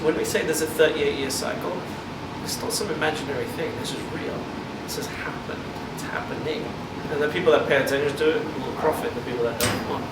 when we say there's a 38-year cycle, it's not some imaginary thing. This is real. This has happened. It's happening. And the people that pay attention to it will profit. The people that don't won't.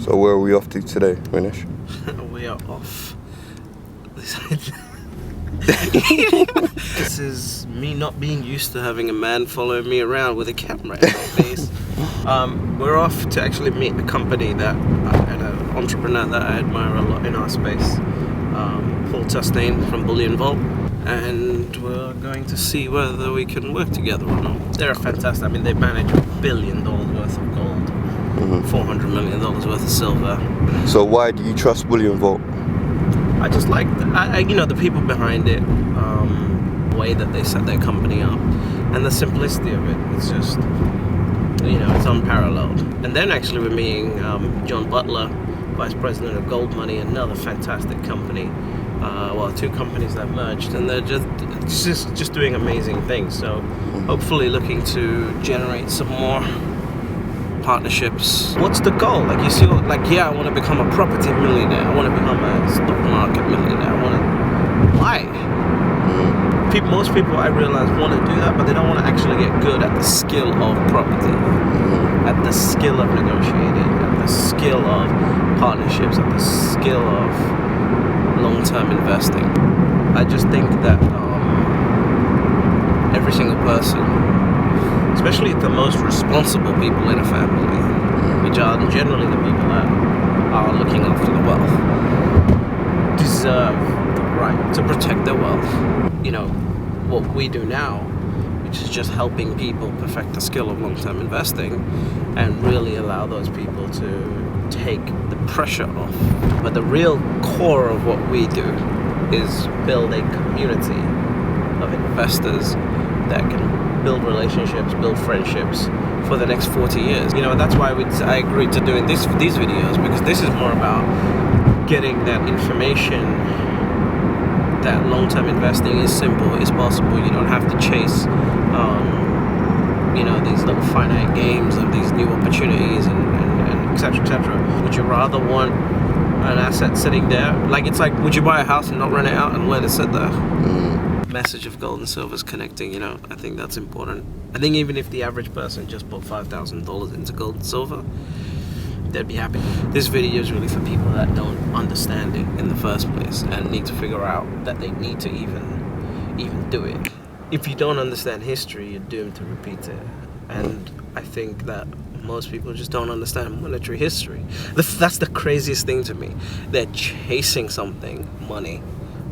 So where are we off to today, Manish? We are off. This is me not being used to having a man following me around with a camera in my face. We're off to actually meet a company that and an entrepreneur that I admire a lot in our space, Paul Tustain from Bullion Vault, and we're going to see whether we can work together or not. They're fantastic. I mean, they manage $1 billion worth of gold, $400 million worth of silver. So why do you trust Bullion Vault? I just like, the people behind it, the way that they set their company up, and the simplicity of it. It's just, it's unparalleled. And then actually we're meeting John Butler, Vice President of Gold Money, another fantastic company. Two companies that merged, and they're just doing amazing things. So hopefully looking to generate some more partnerships. What's the goal? Like, you see, I want to become a property millionaire. I want to become a stock market millionaire. Why? Most people, I realize, want to do that, but they don't want to actually get good at the skill of property, at the skill of negotiating, at the skill of partnerships, at the skill of long-term investing. I just think that every single person, especially the most responsible people in a family, which are generally the people that are looking after the wealth, deserve the right to protect their wealth. What we do now, which is just helping people perfect the skill of long-term investing and really allow those people to take the pressure off. But the real core of what we do is build a community of investors that can build relationships, build friendships for the next 40 years. That's why I agreed to doing these videos, because this is more about getting that information that long-term investing is simple, it's possible. You don't have to chase these little finite games of these new opportunities and etc, etc. Would you rather want an asset sitting there? Would you buy a house and not rent it out and let it sit there? Message of gold and silver is connecting. I think that's important. I think even if the average person just put $5,000 into gold and silver, they'd be happy. This video is really for people that don't understand it in the first place and need to figure out that they need to even do it. If you don't understand history, you're doomed to repeat it. And I think that most people just don't understand monetary history. That's the craziest thing to me. They're chasing something, money,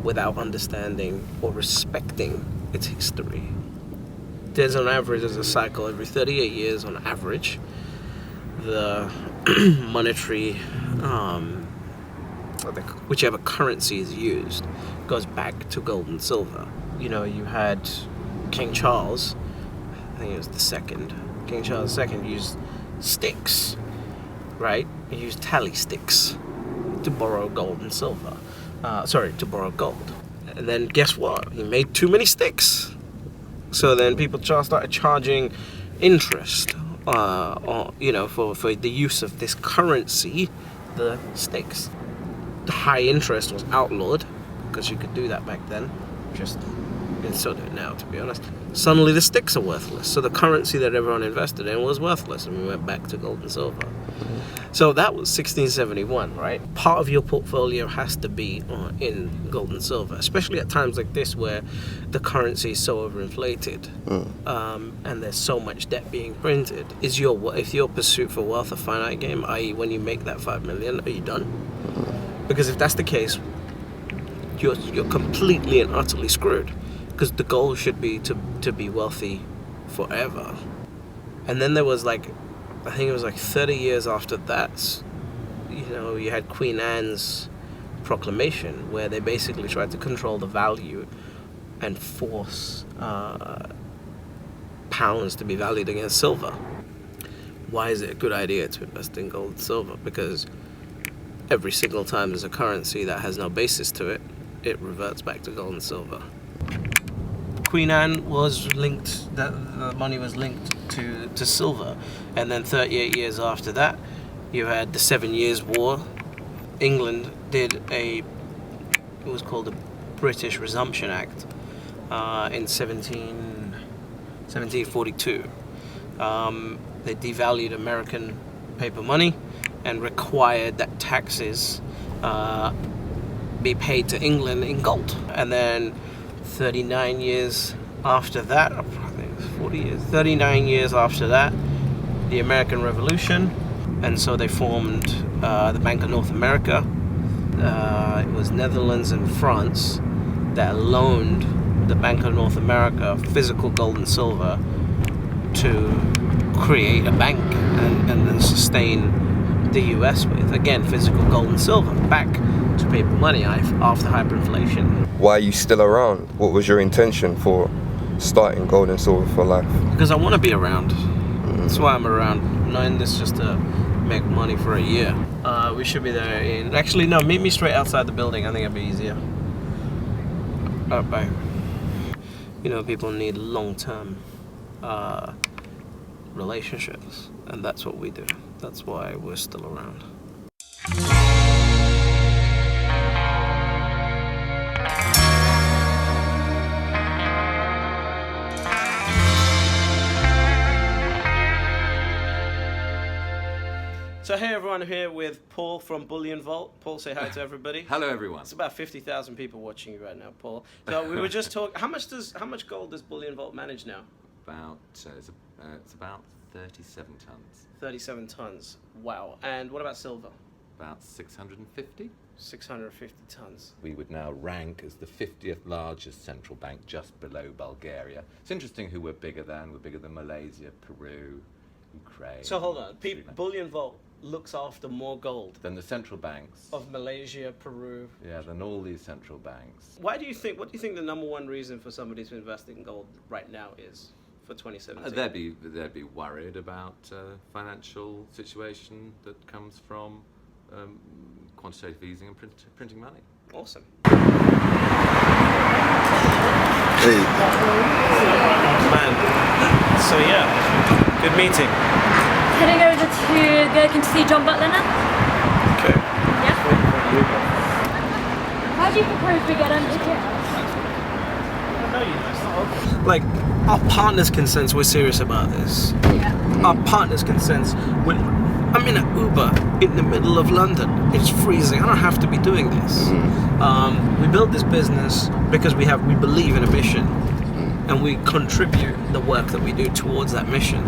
without understanding or respecting its history. There's a cycle every 38 years on average. The monetary, whichever currency is used, goes back to gold and silver. You had King Charles, I think it was the second. King Charles II used sticks, right? He used tally sticks to borrow gold and silver. To borrow gold. And then guess what? He made too many sticks. So then people started charging interest, for the use of this currency, the sticks. The high interest was outlawed, because you could do that back then. And still do it now, to be honest. Suddenly the sticks are worthless. So the currency that everyone invested in was worthless, and we went back to gold and silver. So that was 1671, right? Part of your portfolio has to be in gold and silver, especially at times like this where the currency is so overinflated, and there's so much debt being printed. If your pursuit for wealth a finite game, i.e. when you make that $5 million, are you done? Because if that's the case, you're completely and utterly screwed, because the goal should be to be wealthy forever. And then there was I think it was 30 years after that, you had Queen Anne's proclamation, where they basically tried to control the value and force pounds to be valued against silver. Why is it a good idea to invest in gold and silver? Because every single time there's a currency that has no basis to it, it reverts back to gold and silver. Queen Anne was linked, the money was linked to silver, and then 38 years after that, you had the 7 Years' War. England did it was called the British Resumption Act in 1742. They devalued American paper money and required that taxes be paid to England in gold. And then 39 years after that, I think it was 40 years, 39 years after that, the American Revolution, and so they formed the Bank of North America. It was Netherlands and France that loaned the Bank of North America physical gold and silver to create a bank and then sustain the US with, again, physical gold and silver back to paper money after hyperinflation. Why are you still around? What was your intention for starting gold and silver for life? Because I want to be around. That's why I'm around. I'm not in this just to make money for a year. We should be there in... Actually, no, meet me straight outside the building. I think it'd be easier. Bye. You know, people need long-term relationships, and that's what we do. That's why we're still around. So hey everyone, I'm here with Paul from Bullion Vault. Paul, say hi to everybody. Hello everyone. It's about 50,000 people watching you right now, Paul. So we were just talking. How much gold does Bullion Vault manage now? It's about 37 tons. 37 tons. Wow. And what about silver? About 650. 650 tons. We would now rank as the 50th largest central bank, just below Bulgaria. It's interesting who we're bigger than. We're bigger than Malaysia, Peru, Ukraine. So hold on. Bullion Vault looks after more gold than the central banks of Malaysia, Peru. Yeah, than all these central banks. What do you think the number one reason for somebody to invest in gold right now is for 2017? They'd be worried about financial situation that comes from quantitative easing and printing money. Awesome. Hey. Man. So yeah, good meeting. Heading over to Gherkin to see John Butler now. Okay. Yeah? How do you propose we get under here? Like, our partners can sense we're serious about this. Yeah. Our partners can sense I'm in an Uber in the middle of London. It's freezing. I don't have to be doing this. We built this business because we believe in a mission, and we contribute the work that we do towards that mission.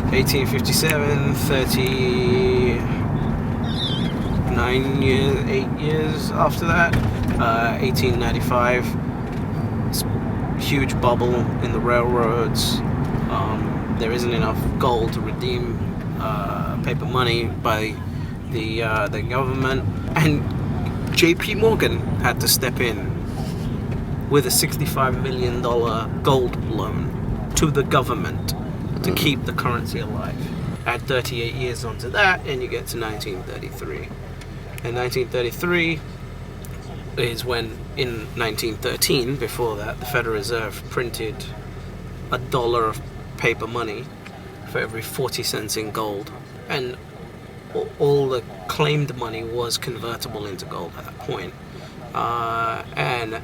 1857, 39 years, 8 years after that, 1895, huge bubble in the railroads. There isn't enough gold to redeem paper money by the government, and JP Morgan had to step in with a $65 million gold loan to the government to keep the currency alive. Add 38 years onto that, and you get to 1933. And 1933 is when, in 1913, before that, the Federal Reserve printed $1 of paper money for every 40 cents in gold. And all the claimed money was convertible into gold at that point. And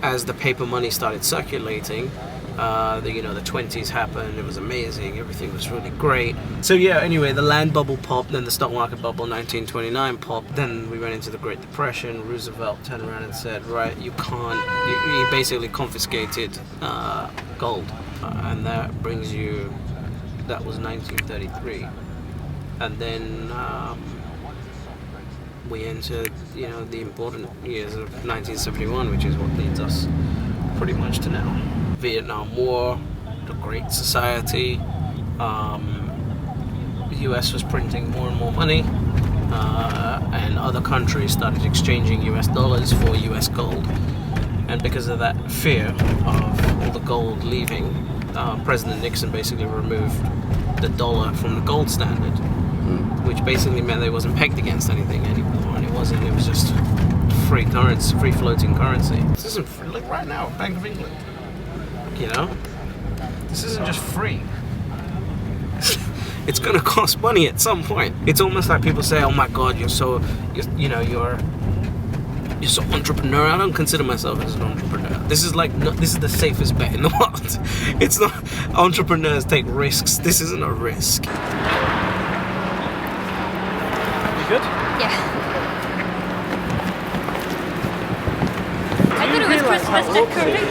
as the paper money started circulating, the 20s happened. It was amazing. Everything was really great. So yeah, anyway, the land bubble popped, then the stock market bubble 1929 popped. Then we went into the Great Depression. Roosevelt turned around and said, right, you can't, he basically confiscated gold. And that brings you, that was 1933. And then we entered, the important years of 1971, which is what leads us pretty much to now. Vietnam War, the Great Society, the US was printing more and more money, and other countries started exchanging US dollars for US gold. And because of that fear of all the gold leaving, President Nixon basically removed the dollar from the gold standard, which basically meant that it wasn't pegged against anything anymore, and it was just free currency, free floating currency. This isn't free. Look right now, Bank of England. You know, this isn't just free. It's gonna cost money at some point. It's almost like people say, "Oh my God, you're so entrepreneurial." I don't consider myself as an entrepreneur. This is the safest bet in the world. It's not. Entrepreneurs take risks. This isn't a risk. You good? Yeah. I thought it was Christmas decorating.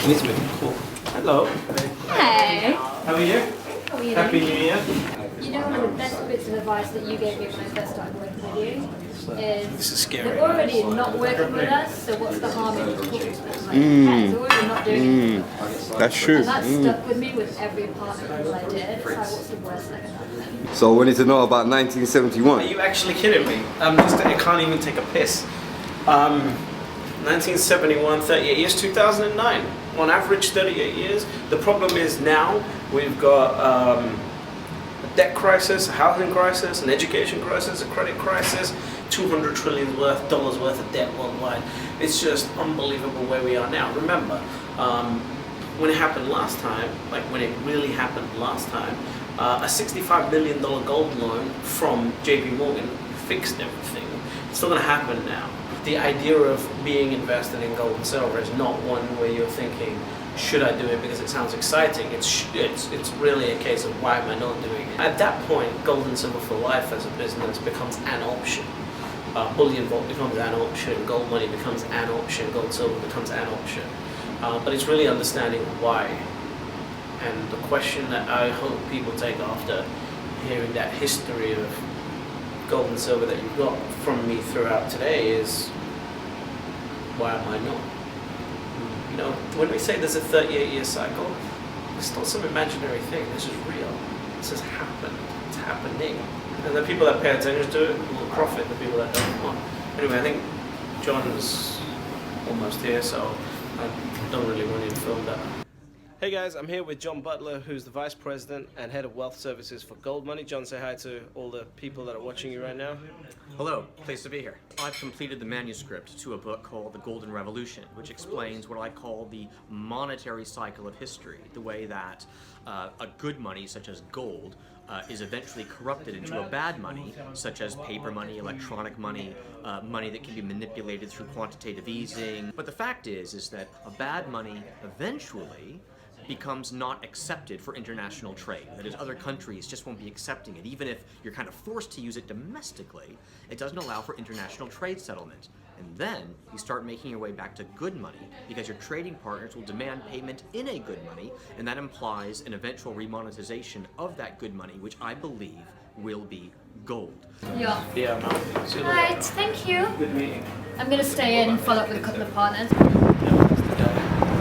It's really cool. Hello. Hey. How are you? How are you Happy doing? New Year. You know, one of the best bits of advice that you gave me when I first started working with you This is is scary. they're already not working with us, so what's the harm in talking to them? Like, yeah, so we're not doing anything. That's true. And that stuck with me with every apartment deal I did. It's like, what's the worst that can happen? So we need to know about Are 1971. you actually kidding me? I can't even take a piss. 1971, 38 years, 2009. On average, 38 years. The problem is now we've got a debt crisis, a housing crisis, an education crisis, a credit crisis, $200 trillion worth of debt worldwide. It's just unbelievable where we are now. Remember, when it happened last time, like when it really happened last time, a $65 million gold loan from JP Morgan fixed everything. It's not going to happen now. The idea of being invested in gold and silver is not one where you're thinking, should I do it because it sounds exciting? It's really a case of why am I not doing it? At that point, gold and silver for life as a business becomes an option. Bullion vault becomes an option, gold money becomes an option, gold silver becomes an option. But it's really understanding why. And the question that I hope people take after hearing that history of gold and silver that you've got from me throughout today is, why am I not? You know, when we say there's a 38-year cycle, it's not some imaginary thing. This is real. This has happened. It's happening. And the people that pay attention to it will profit. The people that don't won't. Anyway, I think John's almost here, so I don't really want you to film that. Hey guys, I'm here with John Butler, who's the Vice President and Head of Wealth Services for Gold Money. John, say hi to all the people that are watching you right now. Hello, pleased to be here. I've completed the manuscript to a book called The Golden Revolution, which explains what I call the monetary cycle of history, the way that a good money, such as gold, is eventually corrupted into a bad money, such as paper money, electronic money, money that can be manipulated through quantitative easing. But the fact is that a bad money eventually becomes not accepted for international trade. That is, other countries just won't be accepting it. Even if you're kind of forced to use it domestically, it doesn't allow for international trade settlement. And then you start making your way back to good money because your trading partners will demand payment in a good money, and that implies an eventual remonetization of that good money, which I believe will be gold. Yeah. Yeah, man. See you later. Right, thank you. Good meeting. I'm going to stay in and follow up with a couple of partners.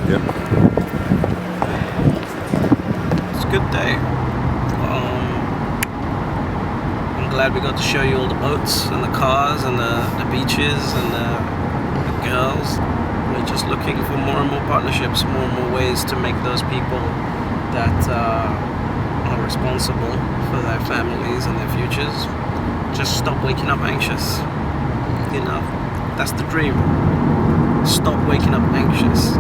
Yeah. It's a good day. I'm glad we got to show you all the boats and the cars and the beaches and the girls. We're just looking for more and more partnerships, more and more ways to make those people that are responsible for their families and their futures just stop waking up anxious. You know, that's the dream. Stop waking up anxious.